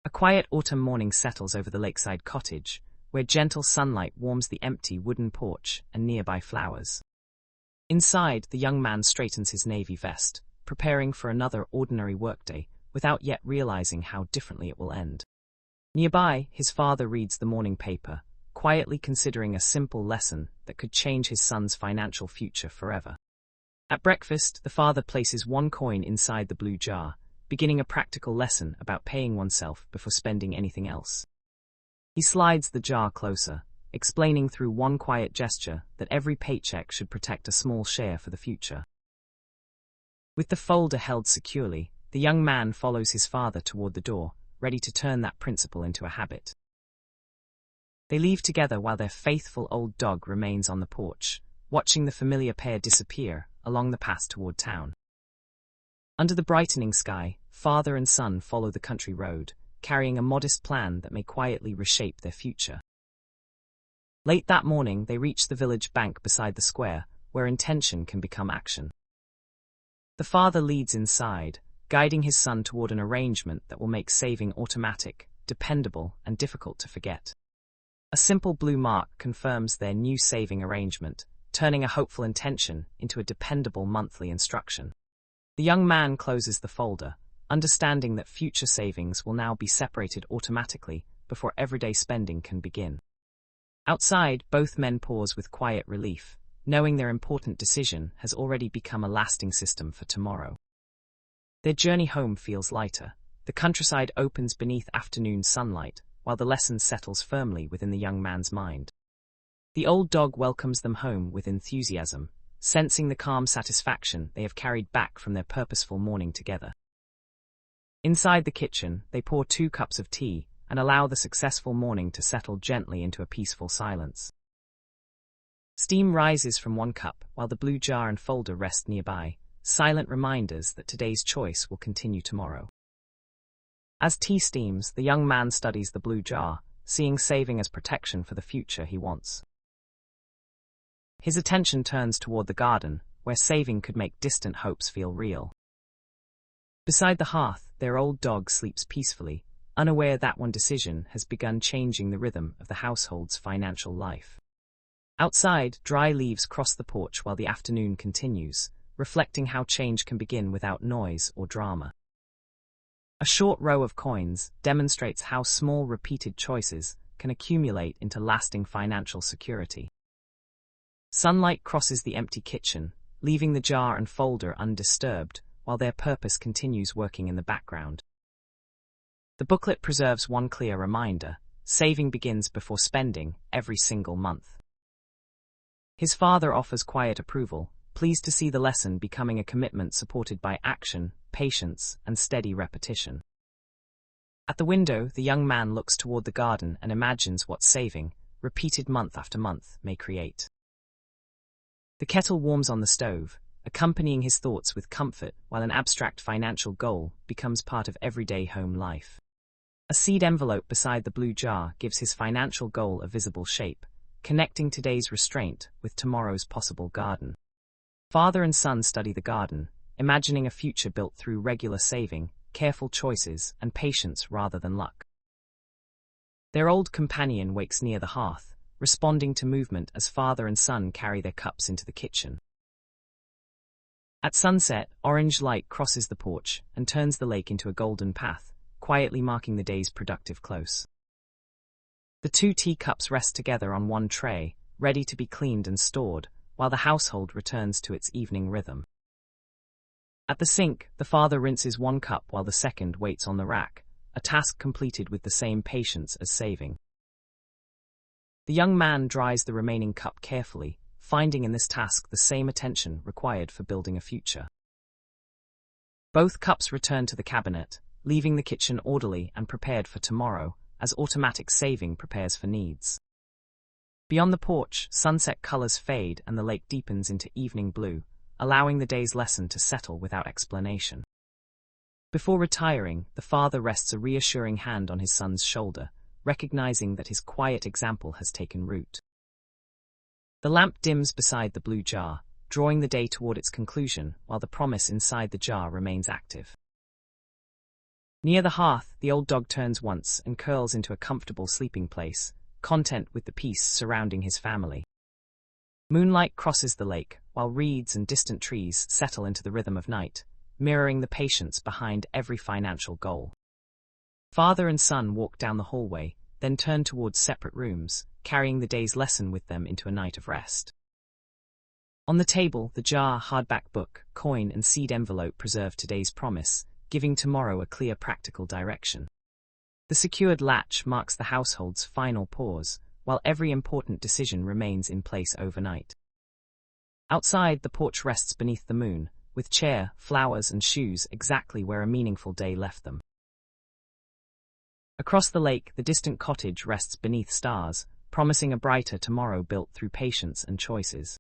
A quiet autumn morning settles over the lakeside cottage, where gentle sunlight warms the empty wooden porch and nearby flowers. Inside, the young man straightens his navy vest, preparing for another ordinary workday, without yet realizing how differently it will end. Nearby, his father reads the morning paper, quietly considering a simple lesson that could change his son's financial future forever. At breakfast, the father places one coin inside the blue jar, beginning a practical lesson about paying oneself before spending anything else. He slides the jar closer, explaining through one quiet gesture that every paycheck should protect a small share for the future. With the folder held securely, the young man follows his father toward the door, ready to turn that principle into a habit. They leave together while their faithful old dog remains on the porch, watching the familiar pair disappear along the path toward town. Under the brightening sky, father and son follow the country road, carrying a modest plan that may quietly reshape their future. Late that morning, they reach the village bank beside the square, where intention can become action. The father leads inside, guiding his son toward an arrangement that will make saving automatic, dependable, and difficult to forget. A simple blue mark confirms their new saving arrangement, turning a hopeful intention into a dependable monthly instruction. The young man closes the folder, understanding that future savings will now be separated automatically before everyday spending can begin. Outside, both men pause with quiet relief, knowing their important decision has already become a lasting system for tomorrow. Their journey home feels lighter. The countryside opens beneath afternoon sunlight, while the lesson settles firmly within the young man's mind. The old dog welcomes them home with enthusiasm, sensing the calm satisfaction they have carried back from their purposeful morning together. Inside the kitchen, they pour 2 cups of tea and allow the successful morning to settle gently into a peaceful silence. Steam rises from one cup while the blue jar and folder rest nearby, silent reminders that today's choice will continue tomorrow. As tea steams, the young man studies the blue jar, seeing saving as protection for the future he wants. His attention turns toward the garden, where saving could make distant hopes feel real. Beside the hearth, their old dog sleeps peacefully, unaware that one decision has begun changing the rhythm of the household's financial life. Outside, dry leaves cross the porch while the afternoon continues, reflecting how change can begin without noise or drama. A short row of coins demonstrates how small repeated choices can accumulate into lasting financial security. Sunlight crosses the empty kitchen, leaving the jar and folder undisturbed, while their purpose continues working in the background. The booklet preserves one clear reminder: saving begins before spending, every single month. His father offers quiet approval, pleased to see the lesson becoming a commitment supported by action, patience, and steady repetition. At the window, the young man looks toward the garden and imagines what saving, repeated month after month, may create. The kettle warms on the stove, accompanying his thoughts with comfort, while an abstract financial goal becomes part of everyday home life. A seed envelope beside the blue jar gives his financial goal a visible shape, connecting today's restraint with tomorrow's possible garden. Father and son study the garden, imagining a future built through regular saving, careful choices, and patience rather than luck. Their old companion wakes near the hearth, responding to movement as father and son carry their cups into the kitchen. At sunset, orange light crosses the porch and turns the lake into a golden path, quietly marking the day's productive close. The 2 teacups rest together on one tray, ready to be cleaned and stored, while the household returns to its evening rhythm. At the sink, the father rinses one cup while the second waits on the rack, a task completed with the same patience as saving. The young man dries the remaining cup carefully, finding in this task the same attention required for building a future. Both cups return to the cabinet, leaving the kitchen orderly and prepared for tomorrow, as automatic saving prepares for needs. Beyond the porch, sunset colors fade and the lake deepens into evening blue, allowing the day's lesson to settle without explanation. Before retiring, the father rests a reassuring hand on his son's shoulder, recognizing that his quiet example has taken root. The lamp dims beside the blue jar, drawing the day toward its conclusion, while the promise inside the jar remains active. Near the hearth, the old dog turns once and curls into a comfortable sleeping place, content with the peace surrounding his family. Moonlight crosses the lake, while reeds and distant trees settle into the rhythm of night, mirroring the patience behind every financial goal. Father and son walk down the hallway, then turn towards separate rooms, carrying the day's lesson with them into a night of rest. On the table, the jar, hardback book, coin and seed envelope preserve today's promise, giving tomorrow a clear practical direction. The secured latch marks the household's final pause, while every important decision remains in place overnight. Outside, the porch rests beneath the moon, with chair, flowers and shoes exactly where a meaningful day left them. Across the lake, the distant cottage rests beneath stars, promising a brighter tomorrow built through patience and choices.